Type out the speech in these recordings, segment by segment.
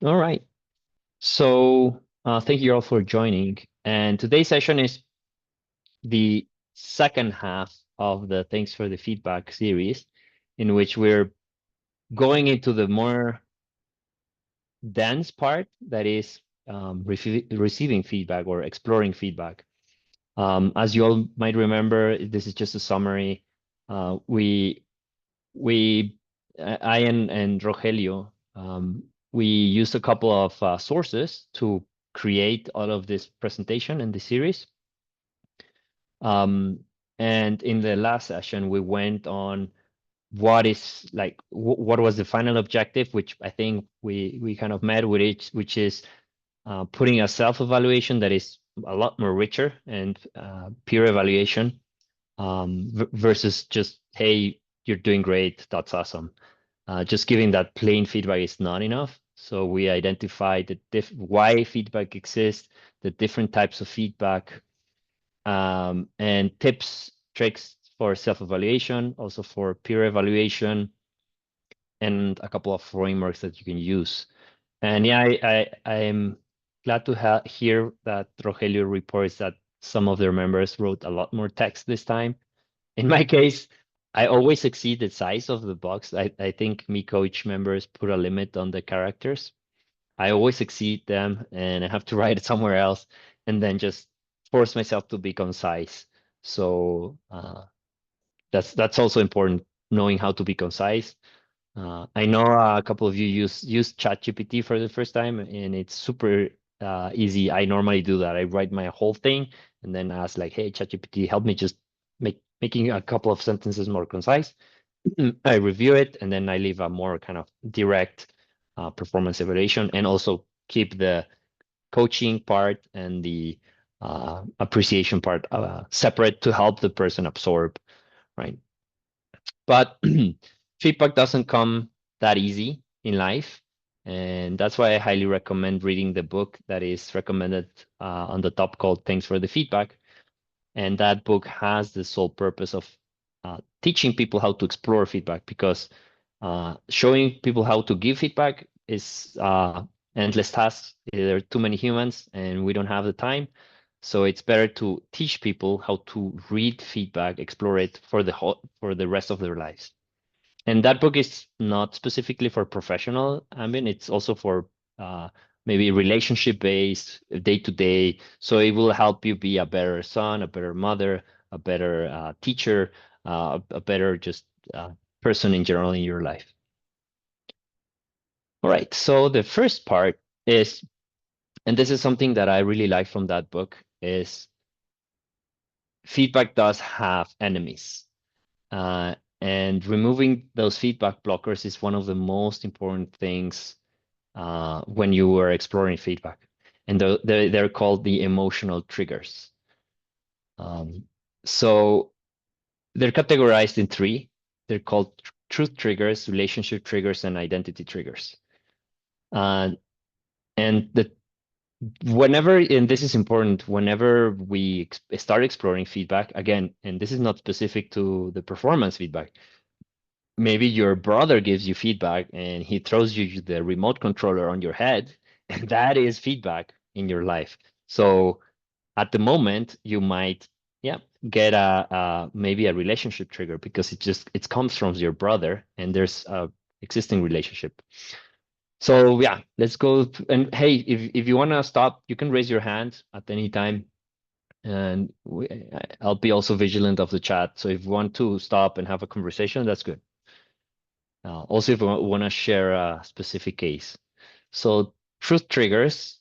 All right. So thank you all for joining. And today's session is the second half of the Thanks for the Feedback series, in which we're going into the more dense part that is receiving feedback or exploring feedback. As you all might remember, this is just a summary. Uh, we we I and Rogelio, we used a couple of sources to create all of this presentation and the series. Um, and in the last session, we went on what is like what was the final objective, which I think we kind of met with it, which is putting a self-evaluation that is a lot more richer and peer evaluation versus just, hey, you're doing great, that's awesome. Just giving that plain feedback is not enough. So we identified why feedback exists, the different types of feedback, and tips, tricks for self-evaluation, also for peer evaluation, and a couple of frameworks that you can use. And yeah, I am glad to hear that Rogelio reports that some of their members wrote a lot more text this time. In my case, I always exceed the size of the box. I think me coach members put a limit on the characters. I always exceed them and I have to write it somewhere else and then just force myself to be concise. So that's also important, knowing how to be concise. I know a couple of you use ChatGPT for the first time, and it's super easy. I normally do that. I write my whole thing and then ask like, "Hey, ChatGPT, help me just making a couple of sentences more concise." I review it, and then I leave a more kind of direct performance evaluation, and also keep the coaching part and the appreciation part separate to help the person absorb, right? But feedback doesn't come that easy in life. And that's why I highly recommend reading the book that is recommended on the top called Thanks for the Feedback. And that book has the sole purpose of teaching people how to explore feedback, because showing people how to give feedback is endless task. There are too many humans and we don't have the time. So it's better to teach people how to read feedback, explore it for the rest of their lives. And that book is not specifically for professional ambient, it's also for uh, maybe relationship based, day to day. So it will help you be a better son, a better mother, a better teacher, a better just person in general in your life. All right, so the first part is, and this is something that I really like from that book, is feedback does have enemies. And removing those feedback blockers is one of the most important things when you are exploring feedback. And they're called the emotional triggers. Um, so they're categorized in three. They're called truth triggers, relationship triggers, and identity triggers. Uh, and whenever, and this is important, whenever we start exploring feedback, again, and this is not specific to the performance feedback, maybe your brother gives you feedback and he throws you the remote controller on your head, and that is feedback in your life. So at the moment, you might, yeah, get a maybe a relationship trigger because it comes from your brother and there's a existing relationship. So yeah, let's go. And hey, if you want to stop, you can raise your hand at any time. And I'll be also vigilant of the chat. So if you want to stop and have a conversation, that's good. Also, if you want to share a specific case. So truth triggers,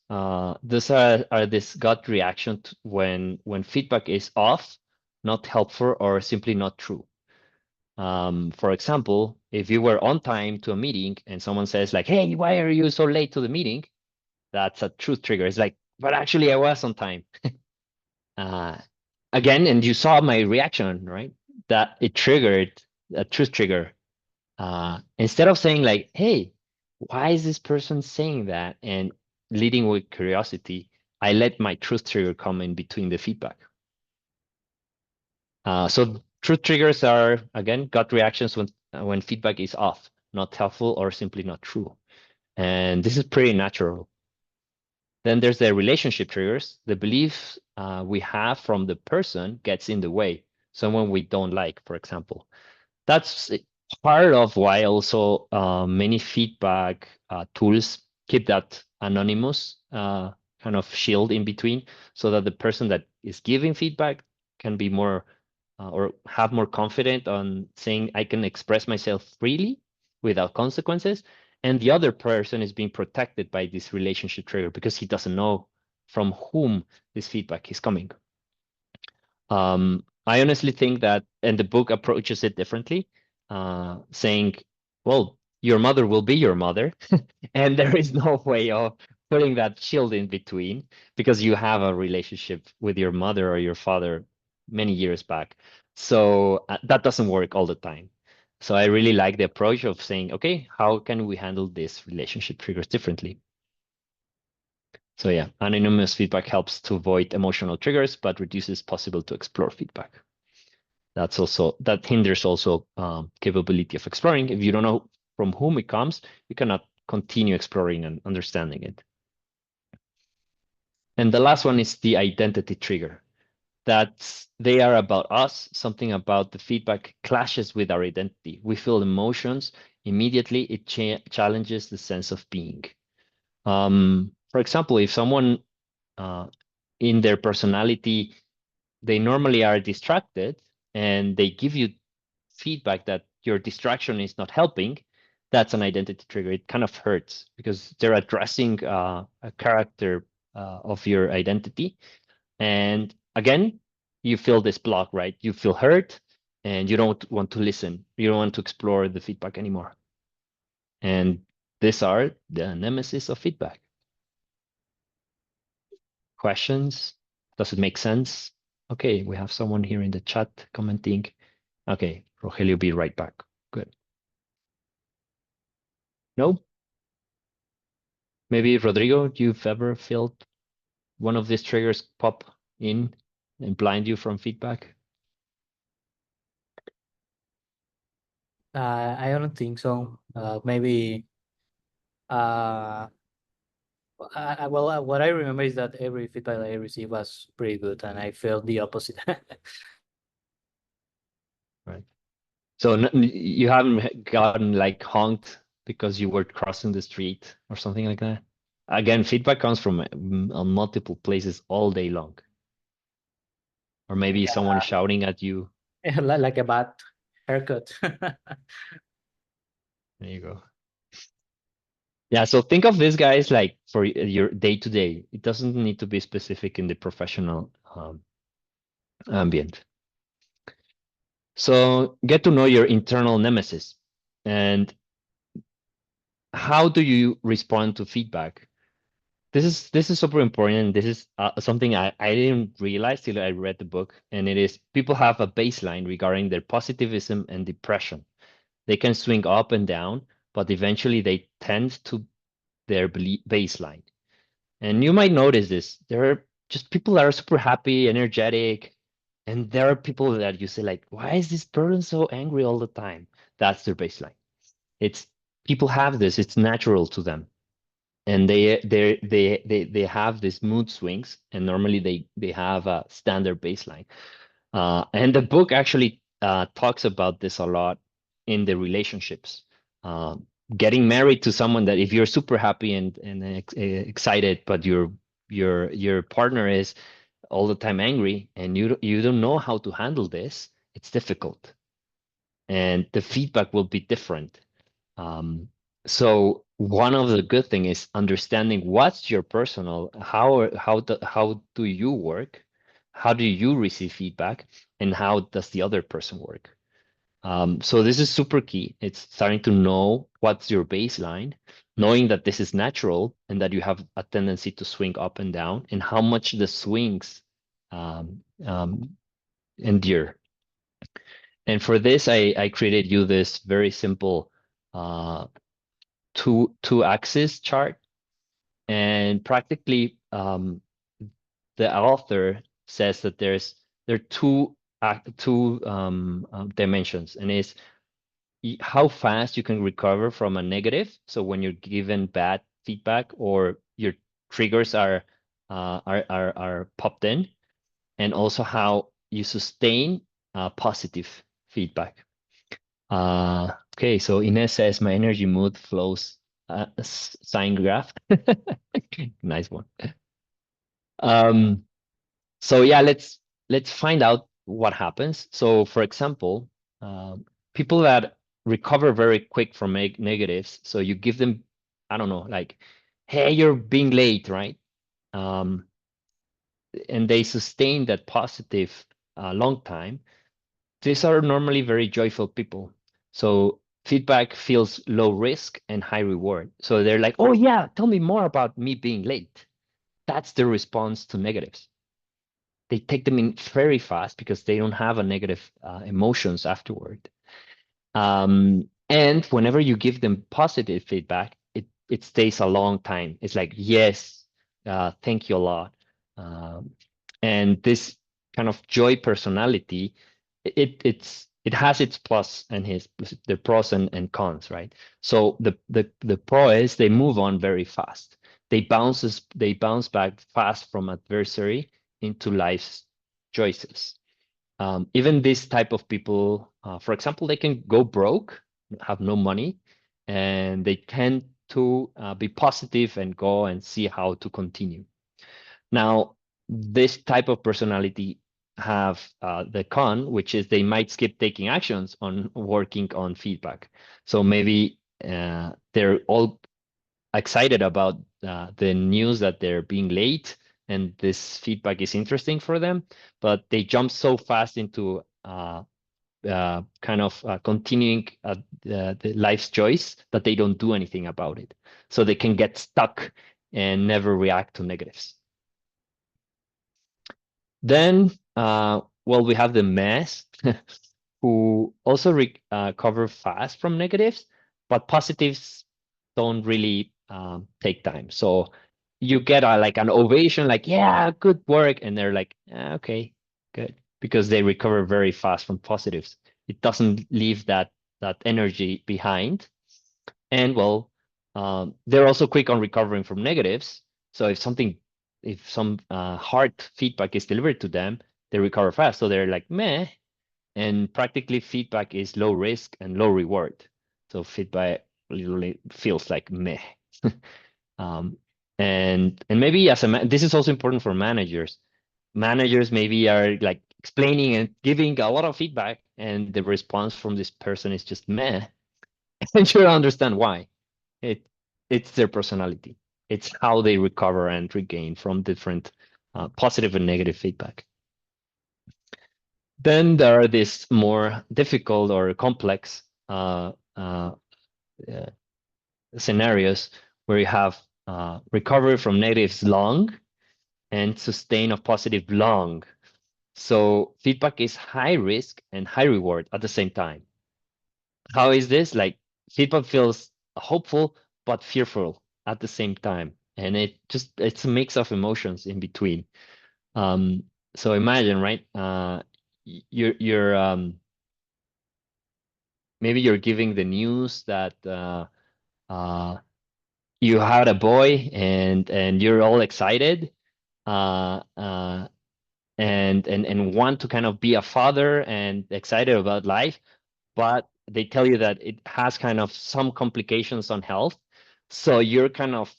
these are this gut reaction when feedback is off, not helpful, or simply not true. For example, if you were on time to a meeting and someone says like, "Hey, why are you so late to the meeting?" That's a truth trigger. It's like, but actually I was on time. Uh, Again, and you saw my reaction, right? That it triggered a truth trigger. Instead of saying like, "Hey, why is this person saying that?" and leading with curiosity, I let my truth trigger come in between the feedback. So truth triggers are, again, gut reactions when feedback is off, not helpful, or simply not true. And this is pretty natural. Then there's the relationship triggers. The beliefs we have from the person gets in the way. Someone we don't like, for example. That's part of why also many feedback tools keep that anonymous kind of shield in between, so that the person that is giving feedback can be more or have more confident on saying, I can express myself freely without consequences. And the other person is being protected by this relationship trigger because he doesn't know from whom this feedback is coming. I honestly think that, and the book approaches it differently, saying, well, your mother will be your mother, and there is no way of putting that shield in between because you have a relationship with your mother or your father many years back. So that doesn't work all the time. So I really like the approach of saying, okay, how can we handle this relationship triggers differently? So yeah, anonymous feedback helps to avoid emotional triggers, but reduces possible to explore feedback. That hinders also capability of exploring. If you don't know from whom it comes, you cannot continue exploring and understanding it. And the last one is the identity trigger. That they are about us, something about the feedback clashes with our identity. We feel emotions immediately. It challenges the sense of being. For example, if someone in their personality, they normally are distracted and they give you feedback that your distraction is not helping, that's an identity trigger. It kind of hurts because they're addressing a character of your identity. And again, you feel this block, right? You feel hurt and you don't want to listen. You don't want to explore the feedback anymore. And these are the nemesis of feedback. Questions? Does it make sense? Okay, we have someone here in the chat commenting. Okay, Rogelio, be right back. Good. No? Maybe Rodrigo, you've ever felt one of these triggers pop in and blind you from feedback? I don't think so. Maybe. Well, what I remember is that every feedback I received was pretty good, and I felt the opposite. Right. So you haven't gotten like honked because you were crossing the street or something like that? Again, feedback comes from on multiple places all day long. Or maybe someone shouting at you. Like a bad haircut. There you go. Yeah, so think of this, guys, like for your day to day. It doesn't need to be specific in the professional ambient. So get to know your internal nemesis. And how do you respond to feedback? This is super important. This is something I didn't realize till I read the book. And it is people have a baseline regarding their positivism and depression. They can swing up and down, but eventually they tend to their baseline. And you might notice this. There are just people that are super happy, energetic, and there are people that you say like, why is this person so angry all the time? That's their baseline. It's people have this. It's natural to them, and they have these mood swings, and normally they have a standard baseline. And the book actually talks about this a lot in the relationships. Uh, Getting married to someone that if you're super happy and excited, but your partner is all the time angry, and you don't know how to handle this, it's difficult, and the feedback will be different. So one of the good thing is understanding what's your personal, how do you work, how do you receive feedback, and how does the other person work. So this is super key. It's starting to know what's your baseline, knowing that this is natural and that you have a tendency to swing up and down, and how much the swings um, um, endure. And for this, I created you this very simple uh, two axis chart, and practically the author says that there are two dimensions, and is how fast you can recover from a negative. So when you're given bad feedback or your triggers are popped in, and also how you sustain positive feedback. Okay, so Ines says my energy mood flows sine graph. Nice one. So yeah, let's find out what happens. So for example, people that recover very quick from negatives, so you give them, I don't know, like, hey, you're being late, right? And they sustain that positive long time. These are normally very joyful people. So feedback feels low risk and high reward. So they're like, oh yeah, tell me more about me being late. That's the response to negatives. They take them in very fast because they don't have a negative emotions afterward. And whenever you give them positive feedback, it stays a long time. It's like, yes, thank you a lot. And this kind of joy personality, it has its plus and the pros and cons, right? So the pro is they move on very fast. They bounce back fast from adversary into life's choices. Even this type of people, for example, they can go broke, have no money, and they tend to be positive and go and see how to continue. Now, this type of personality have the con, which is they might skip taking actions on working on feedback. So maybe they're all excited about the news that they're being late and this feedback is interesting for them, but they jump so fast into kind of continuing the life's choice that they don't do anything about it. So they can get stuck and never react to negatives. Then, well, we have the mess who also recover fast from negatives, but positives don't really take time. So you get like an ovation, like, yeah, good work. And they're like, okay, good. Because they recover very fast from positives. It doesn't leave that energy behind. And well, they're also quick on recovering from negatives. So if some hard feedback is delivered to them, they recover fast. So they're like, meh. And practically feedback is low risk and low reward. So feedback literally feels like meh. And maybe this is also important for managers. Managers maybe are like explaining and giving a lot of feedback, and the response from this person is just meh. And you don't understand why. It's their personality. It's how they recover and regain from different positive and negative feedback. Then there are these more difficult or complex scenarios where you have recovery from negatives long and sustain of positive long. So feedback is high risk and high reward at the same time. How is this? Like feedback feels hopeful but fearful at the same time. And it's a mix of emotions in between. So imagine, right? You're maybe you're giving the news that you had a boy and you're all excited and want to kind of be a father and excited about life, but they tell you that it has kind of some complications on health. So you're kind of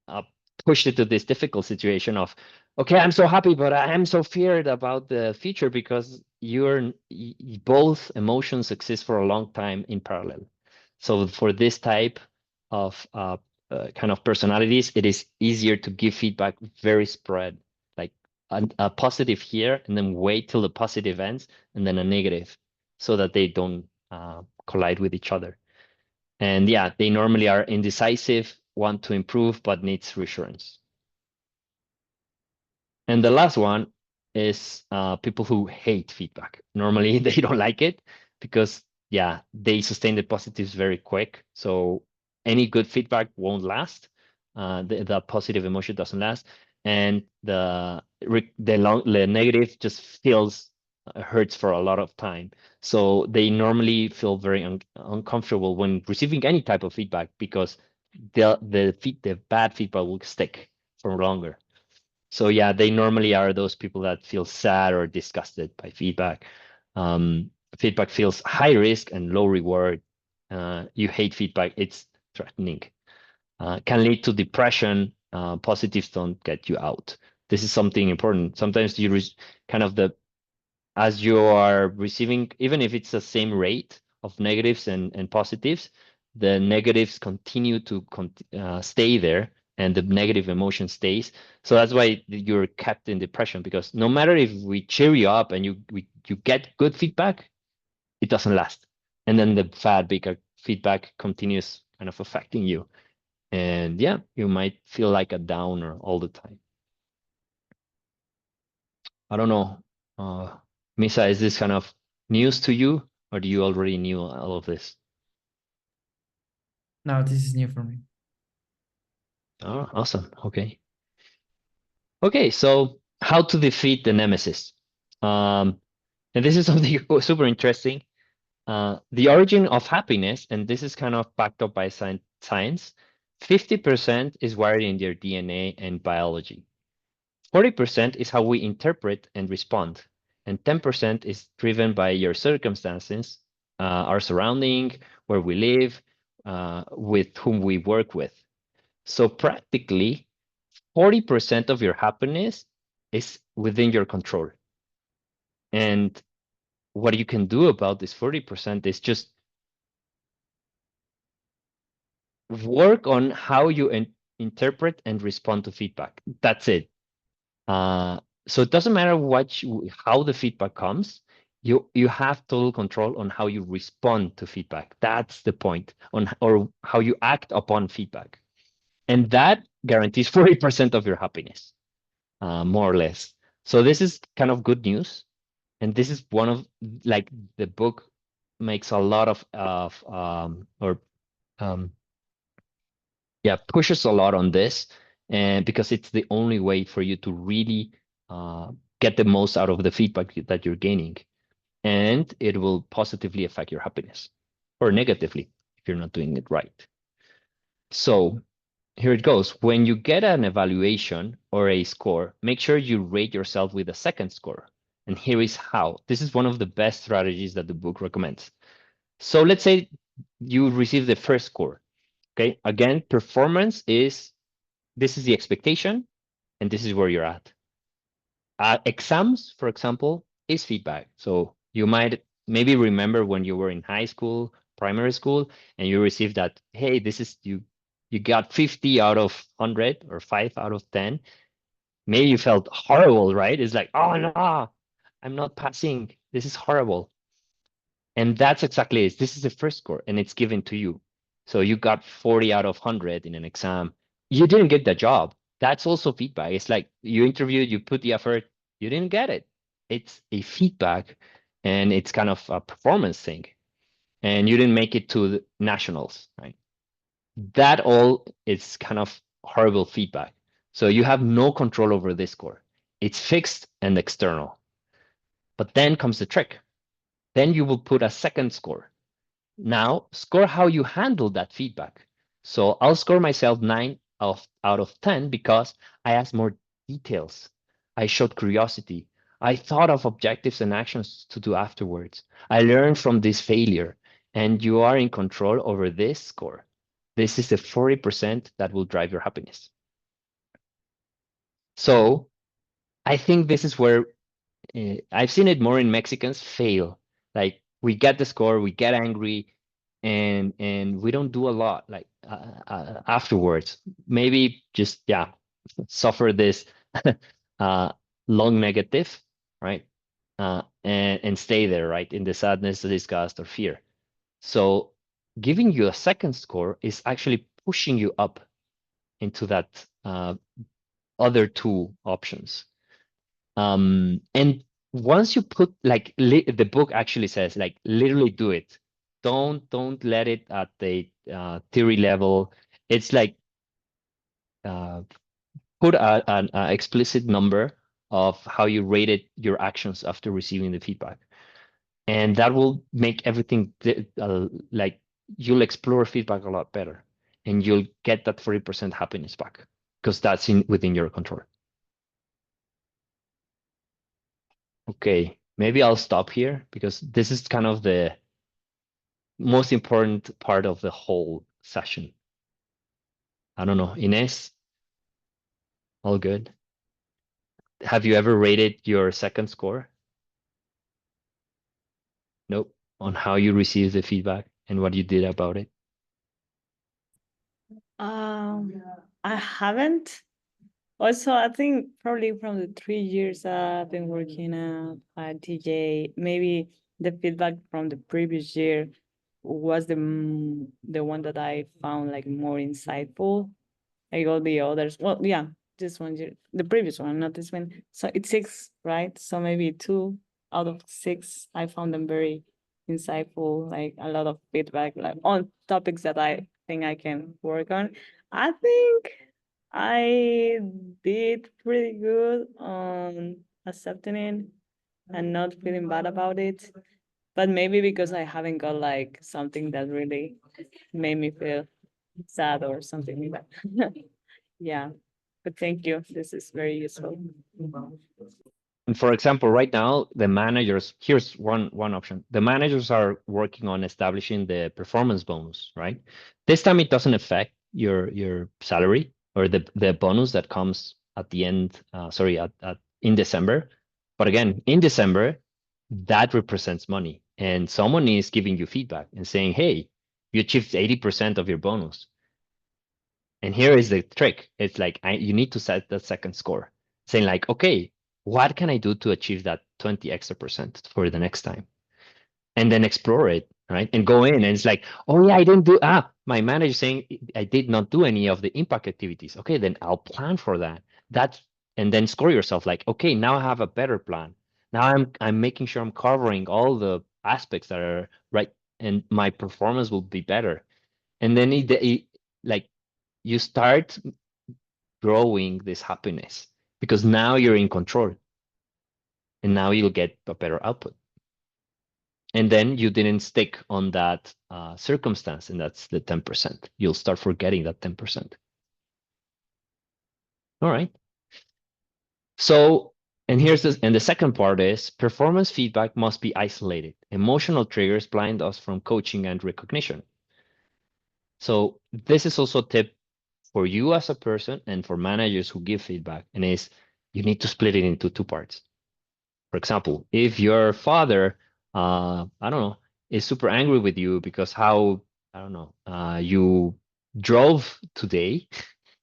uh, pushed into this difficult situation of, okay, I'm so happy, but I am so feared about the future because both emotions exist for a long time in parallel. So for this type of kind of personalities, it is easier to give feedback very spread, like a positive here, and then wait till the positive ends, and then a negative, so that they don't collide with each other. And yeah, they normally are indecisive, want to improve, but needs reassurance. And the last one is people who hate feedback. Normally, they don't like it because, yeah, they sustain the positives very quick. So any good feedback won't last. The positive emotion doesn't last, and the negative just feels hurts for a lot of time. So they normally feel very uncomfortable when receiving any type of feedback because the bad feedback will stick for longer. So yeah, they normally are those people that feel sad or disgusted by feedback. Feedback feels high risk and low reward. You hate feedback, it's threatening. Can lead to depression. Positives don't get you out. This is something important. Sometimes you kind of as you are receiving, even if it's the same rate of negatives and positives, the negatives continue to stay there and the negative emotion stays. So that's why you're kept in depression, because no matter if we cheer you up and you get good feedback, it doesn't last. And then the bad feedback continues kind of affecting you. And yeah, you might feel like a downer all the time. I don't know. Misa, is this kind of news to you, or do you already knew all of this? No, this is new for me. Oh, awesome. Okay. Okay, so how to defeat the nemesis. And this is something super interesting. The origin of happiness, and this is kind of backed up by science, 50% is wired in your DNA and biology. 40% is how we interpret and respond, and 10% is driven by your circumstances, our surrounding, where we live, with whom we work with. So practically, 40% of your happiness is within your control. And what you can do about this 40% is just work on how you interpret and respond to feedback. That's it. So it doesn't matter how the feedback comes. You have total control on how you respond to feedback. That's the point, or how you act upon feedback, and that guarantees 40% of your happiness, more or less. So this is kind of good news, and this is one of, like, the book makes a lot of pushes a lot on this, and because it's the only way for you to really get the most out of the feedback that you're gaining, and it will positively affect your happiness, or negatively if you're not doing it right. So here it goes. When you get an evaluation or a score, make sure you rate yourself with a second score. And here is how. This is one of the best strategies that the book recommends. So let's say you receive the first score. Okay, again, performance is, this is the expectation, and this is where you're at. Exams, for example, is feedback. So you might maybe remember when you were in high school, primary school, and you received that, hey, this is you got 50 out of 100 or 5 out of 10. Maybe you felt horrible, right? It's like, oh no, I'm not passing. This is horrible. And that's exactly it. This is the first score, and it's given to you. So you got 40 out of 100 in an exam. You didn't get the job. That's also feedback. It's like you interviewed, you put the effort, you didn't get it. It's a feedback, and it's kind of a performance thing. And you didn't make it to the nationals, right? That all is kind of horrible feedback. So you have no control over this score. It's fixed and external. But then comes the trick. Then you will put a second score. Now, score how you handle that feedback. So I'll score myself 9 out of 10 because I asked more details. I showed curiosity. I thought of objectives and actions to do afterwards. I learned from this failure, and you are in control over this score. This is the 40% that will drive your happiness. So I think this is where I've seen it more in Mexicans fail. Like, we get the score, we get angry, and we don't do a lot, like, afterwards. Maybe just suffer this long negative, right? And stay there, right, in the sadness, the disgust, or fear. So giving you a second score is actually pushing you up into that other two options. And once you put, like, the book actually says, like, literally do it. Don't let it at the theory level. It's like put an explicit number of how you rated your actions after receiving the feedback. And that will make everything like you'll explore feedback a lot better and you'll get that 40% happiness back because that's within your control. Okay, maybe I'll stop here because this is kind of the most important part of the whole session. I don't know, Ines, all good? Have you ever rated your second score? Nope. On how you received the feedback and what you did about it? I haven't. Also, I think probably from the 3 years I've been working at TJ, maybe the feedback from the previous year was the one that I found like more insightful. Like all the others, well, yeah, this one year, the previous one, not this one. So it's 6, right? So maybe 2 out of 6, I found them very insightful, like a lot of feedback, like on topics that I think I can work on. I think I did pretty good on accepting it and not feeling bad about it. But maybe because I haven't got like something that really made me feel sad or something like that. Yeah. But thank you. This is very useful. And for example, right now, the managers, here's one option. The managers are working on establishing the performance bonus, right? This time it doesn't affect your salary or the bonus that comes at the end, in December. But again, in December, that represents money. And someone is giving you feedback and saying, hey, you achieved 80% of your bonus. And here is the trick. It's like you need to set that second score, saying like, okay, what can I do to achieve that 20 extra percent for the next time? And then explore it, right? And go in and it's like, oh yeah, I didn't do my manager saying I did not do any of the impact activities. Okay, then I'll plan for that. That's and then score yourself like, okay, now I have a better plan. Now I'm making sure I'm covering all the aspects that are right and my performance will be better. And then like you start growing this happiness because now you're in control and now you'll get a better output. And then you didn't stick on that circumstance, and that's the 10%. You'll start forgetting that 10%. All right. So, and here's this, and the second part is performance feedback must be isolated. Emotional triggers blind us from coaching and recognition. So this is also a tip for you as a person and for managers who give feedback, and is you need to split it into 2 parts. For example, if your father, I don't know, is super angry with you because how, I don't know, you drove today,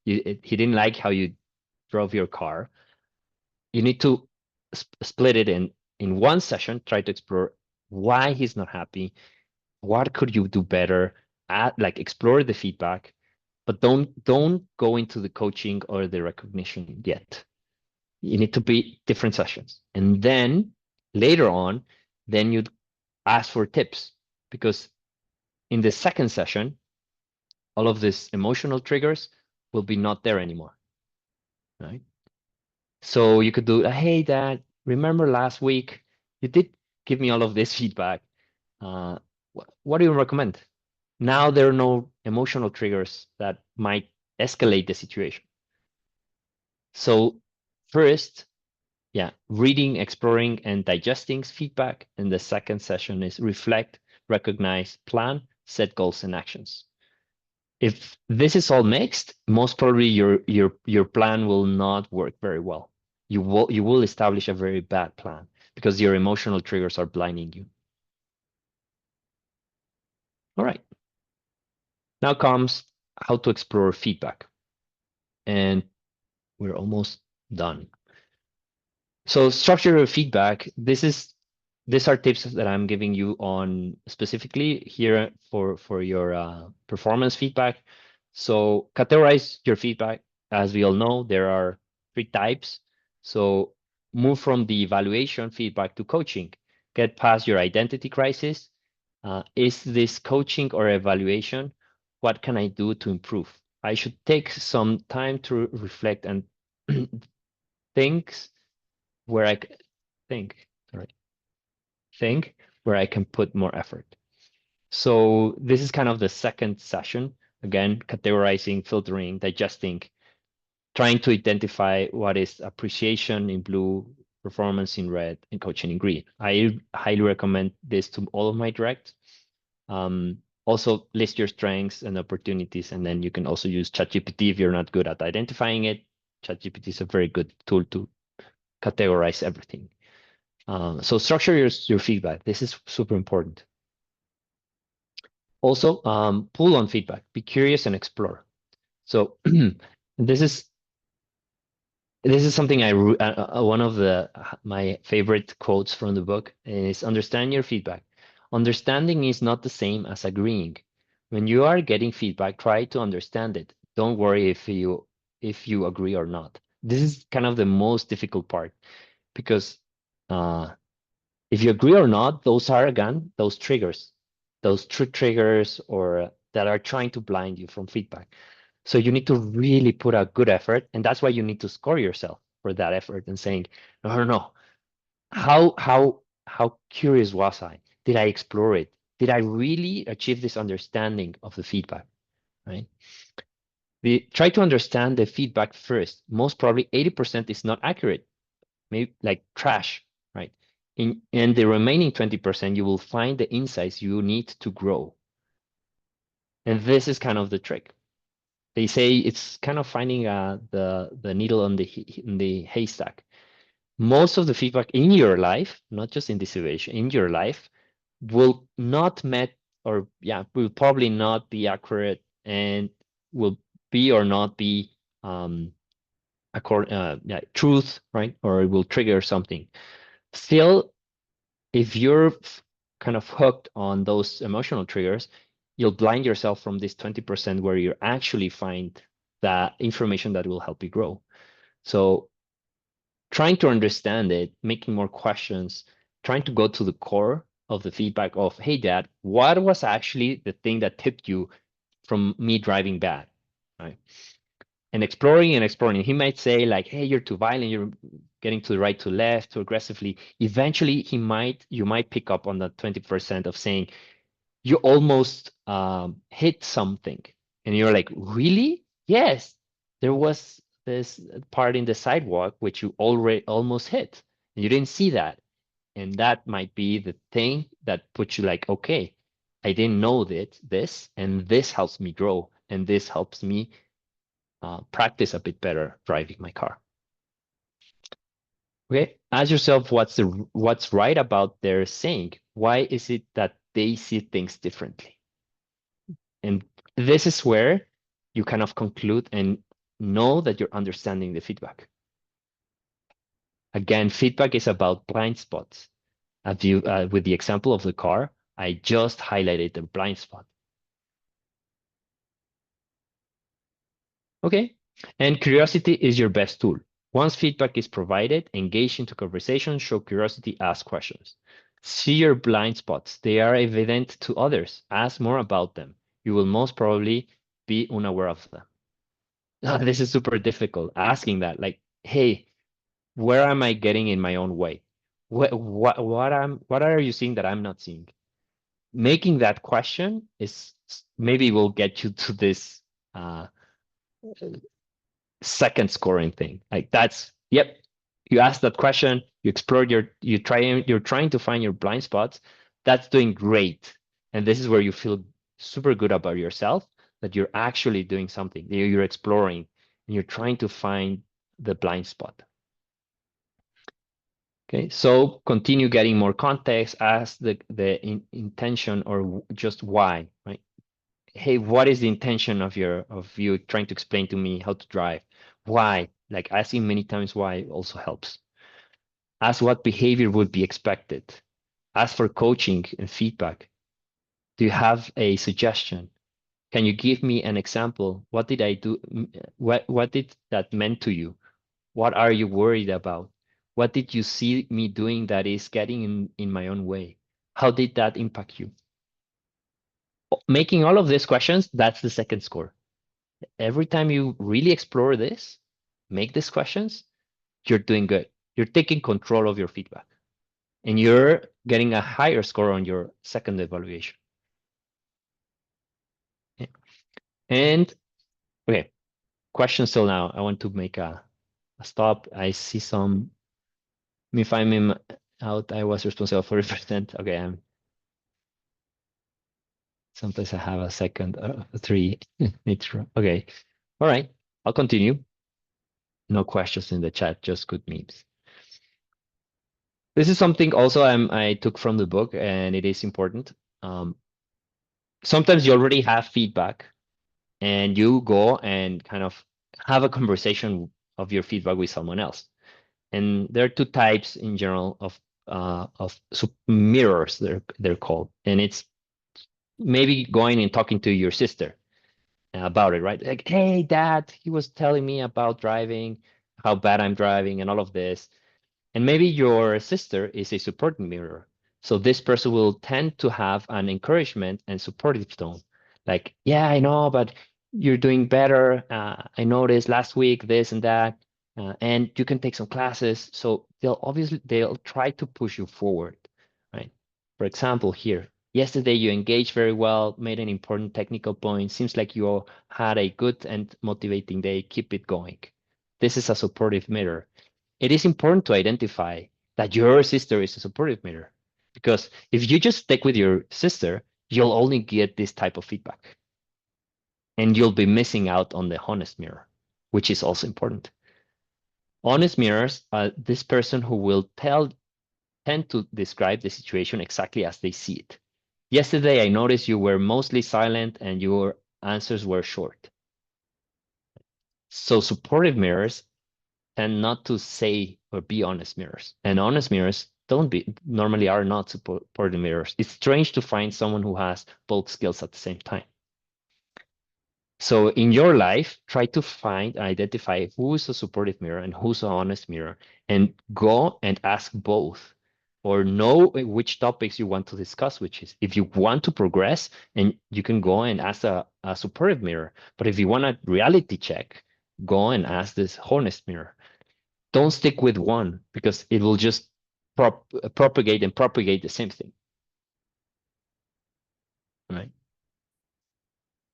he didn't like how you drove your car, you need to split it in one session, try to explore why he's not happy, what could you do better, like explore the feedback, but don't go into the coaching or the recognition yet. You need to be different sessions. And then later on, then you ask for tips because in the second session, all of these emotional triggers will be not there anymore, right? So you could do, hey, Dad, remember last week you did give me all of this feedback. What do you recommend? Now there are no emotional triggers that might escalate the situation. So first, yeah, reading, exploring, and digesting feedback. And the second session is reflect, recognize, plan, set goals and actions. If this is all mixed, most probably your plan will not work very well. You will establish a very bad plan because your emotional triggers are blinding you. All right. Now comes how to explore feedback. And we're almost done. So structure your feedback. These are tips that I'm giving you on specifically here for your performance feedback. So categorize your feedback. As we all know, there are 3 types. So move from the evaluation feedback to coaching. Get past your identity crisis. Is this coaching or evaluation? What can I do to improve? I should take some time to reflect and think where I think where I can put more effort. So this is kind of the second session. Again, categorizing, filtering, digesting, trying to identify what is appreciation in blue, performance in red, and coaching in green. I highly recommend this to all of my directs. Also list your strengths and opportunities, and then you can also use ChatGPT if you're not good at identifying it. ChatGPT is a very good tool to categorize everything. So structure your feedback. This is super important. Also, pull on feedback. Be curious and explore. So this is something one of my favorite quotes from the book is understand your feedback. Understanding is not the same as agreeing. When you are getting feedback, try to understand it. Don't worry if you agree or not. This is kind of the most difficult part because if you agree or not, those are again those triggers, those triggers or that are trying to blind you from feedback. So you need to really put a good effort, and that's why you need to score yourself for that effort and saying, no. How curious was I? Did I explore it? Did I really achieve this understanding of the feedback? Right? Try to understand the feedback first. Most probably 80% is not accurate, maybe like trash, right? In the remaining 20%, you will find the insights you need to grow. And this is kind of the trick. They say it's kind of finding the needle in the haystack. Most of the feedback in your life, not just in this situation, in your life, will not will probably not be accurate and will be or not be truth, right? Or it will trigger something. Still, if you're kind of hooked on those emotional triggers, you'll blind yourself from this 20% where you actually find that information that will help you grow. So trying to understand it, making more questions, trying to go to the core of the feedback of, hey, Dad, what was actually the thing that tipped you from me driving bad, right? And exploring. He might say like, hey, you're too violent, you're getting to the right, to left, too aggressively. Eventually, you might pick up on that 20% of saying, you almost hit something. And you're like, really? Yes, there was this part in the sidewalk which you already almost hit. And you didn't see that. And that might be the thing that puts you like, okay, I didn't know this, and this helps me grow. And this helps me practice a bit better driving my car. Okay, ask yourself what's right about their saying. Why is it that they see things differently? And this is where you kind of conclude and know that you're understanding the feedback. Again, feedback is about blind spots. With the example of the car, I just highlighted the blind spot. Okay, and curiosity is your best tool. Once feedback is provided, engage into conversation, show curiosity, ask questions. See your blind spots. They are evident to others. Ask more about them. You will most probably be unaware of them. This is super difficult, asking that, like, hey, where am I getting in my own way? What are you seeing that I'm not seeing? Making that question is maybe will get you to this second scoring thing. Like yep, you ask that question, you explore you're trying to find your blind spots. That's doing great. And this is where you feel super good about yourself, that you're actually doing something, you're exploring, and you're trying to find the blind spot. Okay, so continue getting more context, ask the intention or just why, right? Hey, what is the intention of you trying to explain to me how to drive? Why? Like asking many times why also helps. Ask what behavior would be expected. Ask for coaching and feedback. Do you have a suggestion? Can you give me an example? What did I do? What did that mean to you? What are you worried about? What did you see me doing that is getting in my own way? How did that impact you? Making all of these questions, that's the second score. Every time you really explore this, make these questions, you're doing good. You're taking control of your feedback, and you're getting a higher score on your second evaluation. Okay. And okay, questions till now. I want to make a stop. I see some. If I'm out, I was responsible for 40%. Okay, sometimes I have a second, 3. Okay, all right. I'll continue. No questions in the chat, just good memes. This is something also I took from the book, and it is important. Sometimes you already have feedback, and you go and kind of have a conversation of your feedback with someone else. And there are 2 types in general of mirrors. They're called, and it's maybe going and talking to your sister about it, right? Like, hey, Dad, he was telling me about driving, how bad I'm driving, and all of this. And maybe your sister is a supporting mirror. So this person will tend to have an encouragement and supportive tone. Like, yeah, I know, but you're doing better. I noticed last week this and that, and you can take some classes. So they'll try to push you forward, right? For example, here, yesterday you engaged very well, made an important technical point. Seems like you all had a good and motivating day. Keep it going. This is a supportive mirror. It is important to identify that your sister is a supportive mirror, because if you just stick with your sister, you'll only get this type of feedback, and you'll be missing out on the honest mirror, which is also important. Honest mirrors are this person who will tend to describe the situation exactly as they see it. Yesterday, I noticed you were mostly silent and your answers were short. So supportive mirrors tend not to say or be honest mirrors. And honest mirrors normally are not supportive mirrors. It's strange to find someone who has both skills at the same time. So in your life, try to find and identify who's a supportive mirror and who's an honest mirror, and go and ask both, or know which topics you want to discuss, which is if you want to progress, and you can go and ask a supportive mirror. But if you want a reality check, go and ask this honest mirror. Don't stick with one, because it will just propagate the same thing. All right.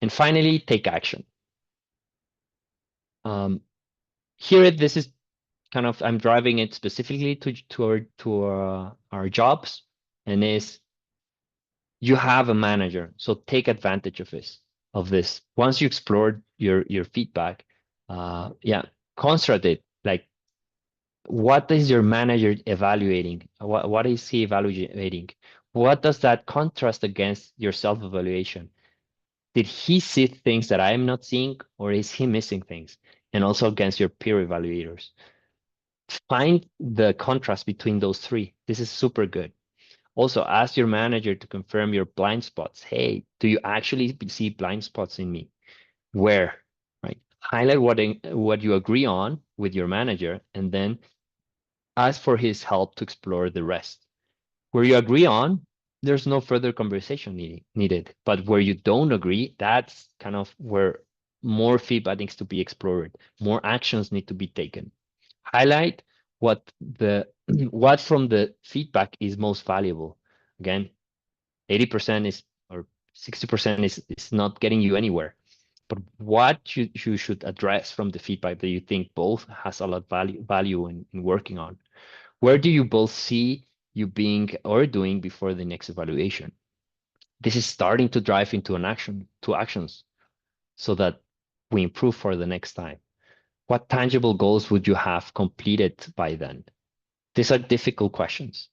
And finally, take action. Here, this is kind of, I'm driving it specifically to our jobs, and is you have a manager, so take advantage of this. Once you explored your feedback, yeah, construct it. Like, what is your manager evaluating? What is he evaluating? What does that contrast against your self-evaluation? Did he see things that I am not seeing, or is he missing things? And also against your peer evaluators. Find the contrast between those 3. This is super good. Also, ask your manager to confirm your blind spots. Hey, do you actually see blind spots in me? Where? Right? Highlight what you agree on with your manager, and then ask for his help to explore the rest. Where you agree on, there's no further conversation needed. But where you don't agree, that's kind of where more feedback needs to be explored. More actions need to be taken. Highlight what from the feedback is most valuable. Again, 80% is, or 60% is not getting you anywhere. But what you should address from the feedback that you think both has a lot of value in working on. Where do you both see you being or doing before the next evaluation? This is starting to drive into actions, so that we improve for the next time. What tangible goals would you have completed by then? These are difficult questions.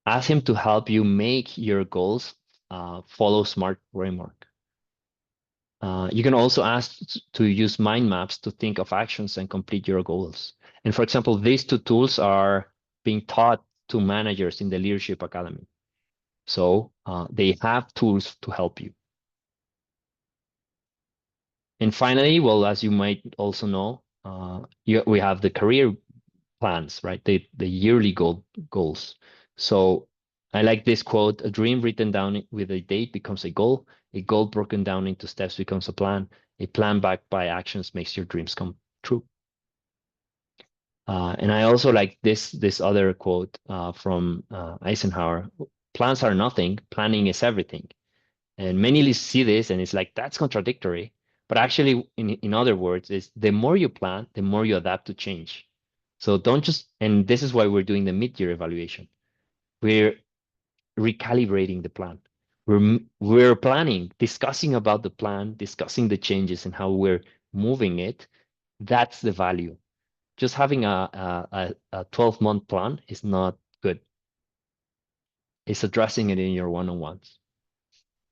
Ask him to help you make your goals follow SMART framework. You can also ask to use mind maps to think of actions and complete your goals. And for example, these 2 tools are being taught to managers in the Leadership Academy. So they have tools to help you. And finally, well, as you might also know, we have the career plans, right? The yearly goals. So I like this quote: a dream written down with a date becomes a goal broken down into steps becomes a plan backed by actions makes your dreams come true. And I also like this other quote from Eisenhower: "Plans are nothing, planning is everything." And many leaders see this and it's like, that's contradictory. But actually, in other words, is the more you plan, the more you adapt to change. So don't just, and this is why we're doing the mid-year evaluation. We're recalibrating the plan. We're planning, discussing about the plan, discussing the changes and how we're moving it. That's the value. Just having a 12-month plan is not good. It's addressing it in your one-on-ones.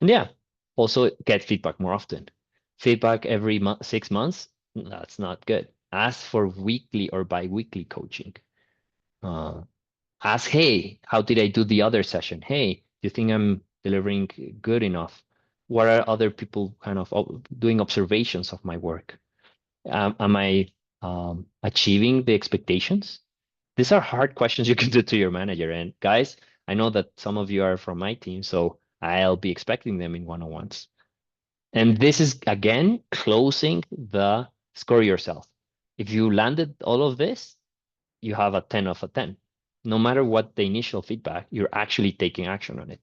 And yeah, also get feedback more often. Feedback every 6 months, that's not good. Ask for weekly or bi-weekly coaching. Ask, hey, how did I do the other session? Hey, do you think I'm delivering good enough? What are other people kind of doing observations of my work? Am I achieving the expectations? These are hard questions you can do to your manager. And guys, I know that some of you are from my team, so I'll be expecting them in one-on-ones. And this is, again, closing the score yourself. If you landed all of this, you have a 10 of a 10. No matter what the initial feedback, you're actually taking action on it.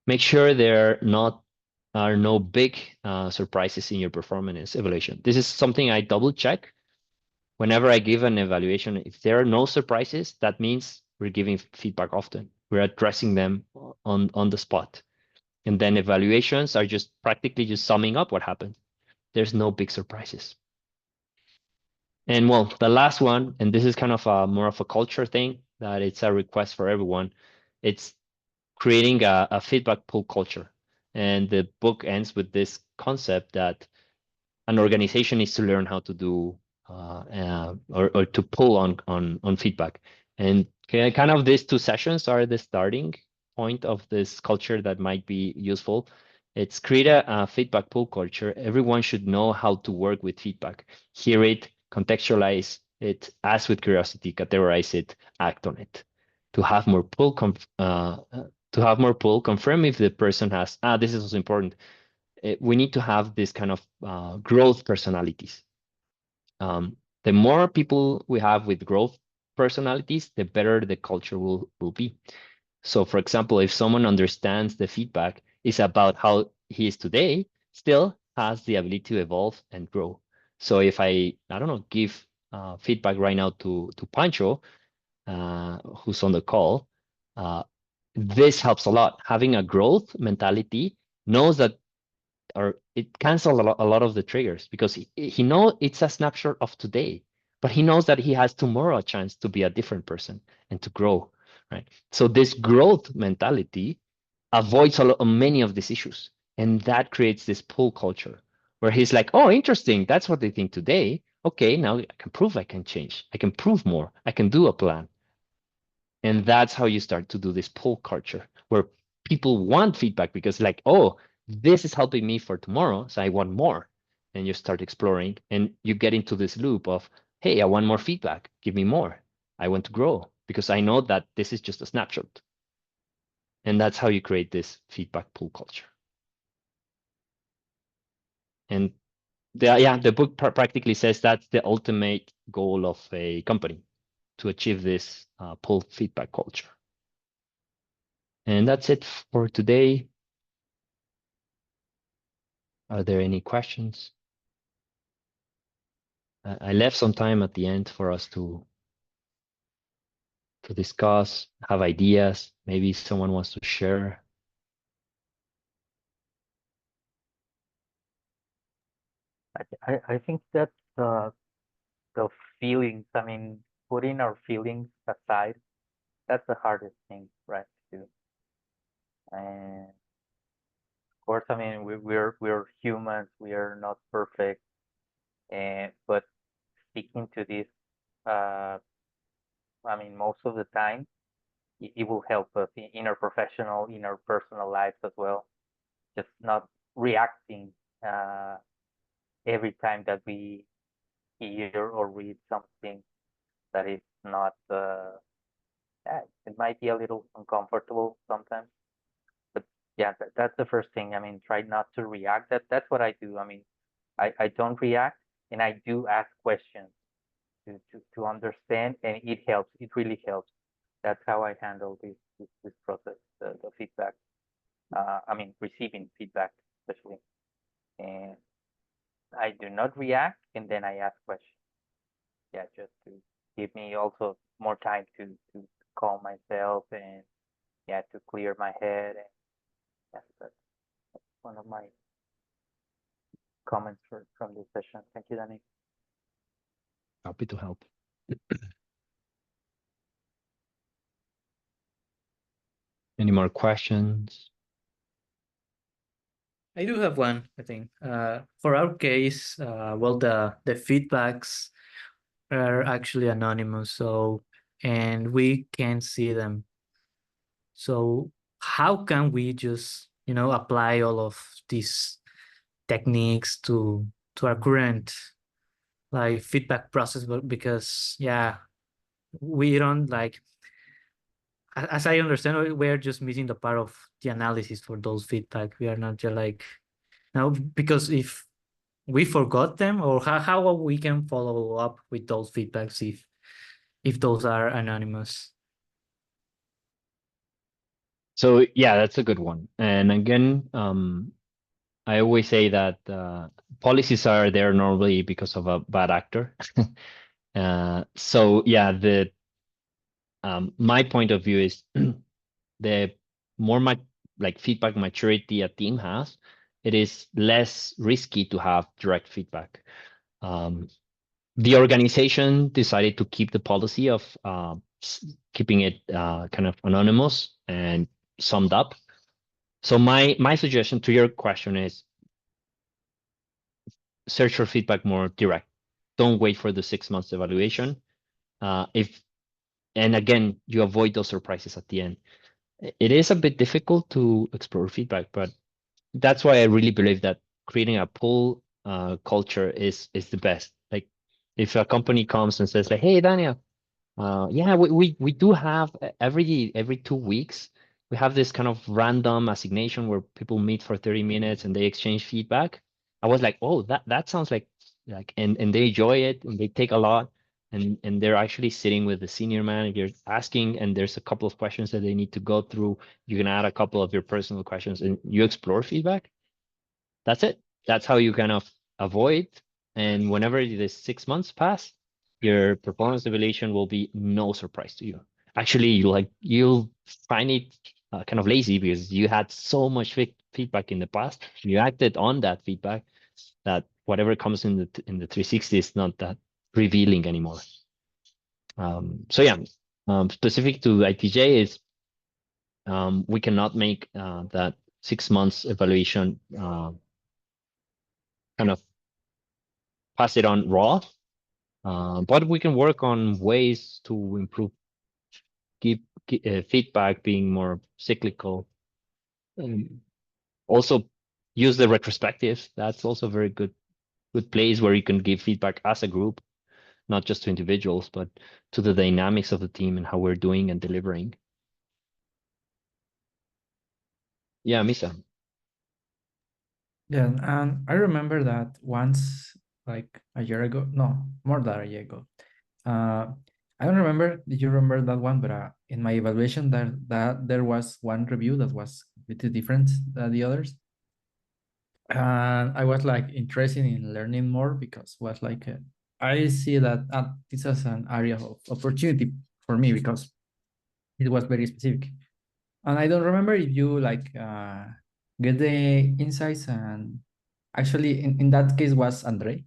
Make sure there are no big surprises in your performance evaluation. This is something I double check whenever I give an evaluation. If there are no surprises, that means we're giving feedback often. We're addressing them on the spot. And then evaluations are just practically just summing up what happened. There's no big surprises. And well, the last one, and this is kind of more of a culture thing, that it's a request for everyone. It's creating a feedback pool culture. And the book ends with this concept that an organization needs to learn how to do or to pull on feedback. And kind of these 2 sessions are the starting point of this culture that might be useful. It's create a feedback pool culture. Everyone should know how to work with feedback, hear it, contextualize it, ask with curiosity, categorize it, act on it. To have more pull, confirm if the person has, this is also important. We need to have this kind of growth personalities. The more people we have with growth personalities, the better the culture will be. So for example, if someone understands the feedback is about how he is today, still has the ability to evolve and grow. So if I don't know, give feedback right now to Pancho, who's on the call, this helps a lot. Having a growth mentality knows that, or it cancels a lot of the triggers, because he knows it's a snapshot of today, but he knows that he has tomorrow a chance to be a different person and to grow, right? So this growth mentality avoids many of these issues, and that creates this pull culture where he's like, oh, interesting, that's what they think today. Okay, now I can prove I can change. I can prove more. I can do a plan. And that's how you start to do this pull culture, where people want feedback because like, oh, this is helping me for tomorrow, so I want more. And you start exploring and you get into this loop of, hey, I want more feedback. Give me more. I want to grow because I know that this is just a snapshot. And that's how you create this feedback pull culture. And the book practically says that's the ultimate goal of a company, to achieve this pull feedback culture. And that's it for today. Are there any questions? I left some time at the end for us to discuss, have ideas. Maybe someone wants to share. I think that the feelings, I mean, putting our feelings aside, that's the hardest thing, right, to do. And of course, I mean, we're humans, we are not perfect, and but speaking to this, I mean, most of the time, it will help us in our professional, in our personal lives as well. Just not reacting every time that we hear or read something that is not yeah, it might be a little uncomfortable sometimes, but yeah, that's the first thing. I mean, try not to react. That's what I do. I mean, I don't react, and I do ask questions to understand, and it helps. It really helps. That's how I handle this process, the feedback. I mean, receiving feedback, especially. And I do not react, and then I ask questions. Yeah, just to give me also more time to calm myself, and yeah, to clear my head. And that's one of my comments from this session. Thank you, Danny. Happy to help. Any more questions? I do have one, I think. For our case, well, the feedbacks are actually anonymous, so and we can't see them. So how can we just, apply all of these techniques to our current like feedback process? But because we don't like, as I understand, we're just missing the part of the analysis for those feedback. We are not just like now, because if we forgot them, or how we can follow up with those feedbacks if those are anonymous. So yeah, that's a good one. And again, I always say that policies are there normally because of a bad actor. So yeah, my point of view is the more like feedback maturity a team has, it is less risky to have direct feedback. The organization decided to keep the policy of keeping it kind of anonymous and summed up. So my suggestion to your question is search for feedback more direct. Don't wait for the 6 months evaluation. And again, you avoid those surprises at the end. It is a bit difficult to explore feedback, but that's why I really believe that creating a pull culture is the best. Like if a company comes and says like, "Hey, Daniel, yeah, we do have every 2 weeks we have this kind of random assignation where people meet for 30 minutes and they exchange feedback." I was like, "Oh, that sounds like and they enjoy it and they take a lot." And they're actually sitting with the senior manager asking, and there's a couple of questions that they need to go through. You can add a couple of your personal questions and you explore feedback. That's it. That's how you kind of avoid. And whenever the 6 months pass, your performance evaluation will be no surprise to you. Actually, you'll find it kind of lazy because you had so much feedback in the past. You acted on that feedback that whatever comes in the 360 is not that revealing anymore. So yeah, specific to ITJ is we cannot make that 6 months evaluation kind of pass it on raw, but we can work on ways to improve, give feedback being more cyclical. Also use the retrospectives. That's also a very good place where you can give feedback as a group, not just to individuals, but to the dynamics of the team and how we're doing and delivering. Yeah, Misa. Yeah, and I remember that once, like a year ago, no, more than a year ago. I don't remember. Did you remember that one? But in my evaluation, there was one review that was completely different than the others, and I was like interested in learning more because was like I see that this is an area of opportunity for me because it was very specific, and I don't remember if you like get the insights. And actually in that case was Andre,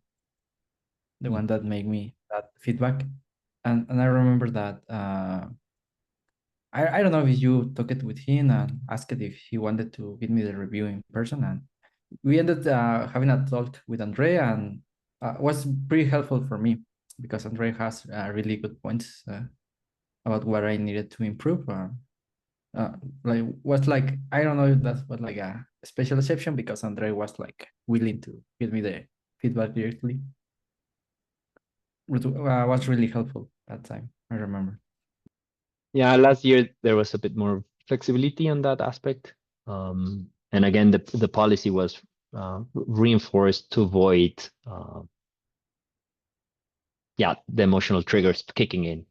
the one that made me that feedback. And I remember that I don't know if you took it with him and asked if he wanted to give me the review in person, and we ended having a talk with Andre, and was pretty helpful for me because Andre has really good points about what I needed to improve. Like was like I don't know if that was like a special exception because Andre was like willing to give me the feedback directly. It was really helpful that time, I remember. Yeah, last year there was a bit more flexibility on that aspect. And again, the policy was reinforced to avoid yeah, the emotional triggers kicking in.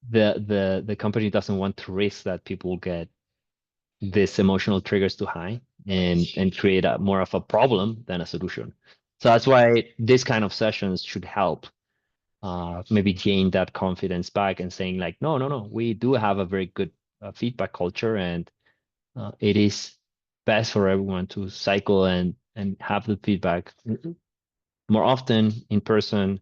The company doesn't want to risk that people get these emotional triggers too high and create a more of a problem than a solution. So that's why this kind of sessions should help maybe gain that confidence back and saying like, no, we do have a very good feedback culture, and it is best for everyone to cycle and have the feedback more often in person,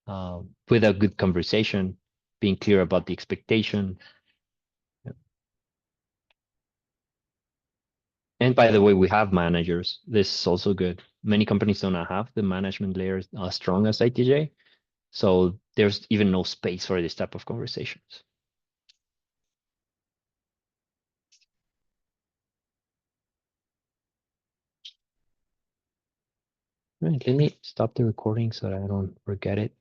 with a good conversation, being clear about the expectation. And by the way, we have managers. This is also good. Many companies don't have the management layers as strong as ITJ. So there's even no space for this type of conversations. Right, let me stop the recording so that I don't forget it.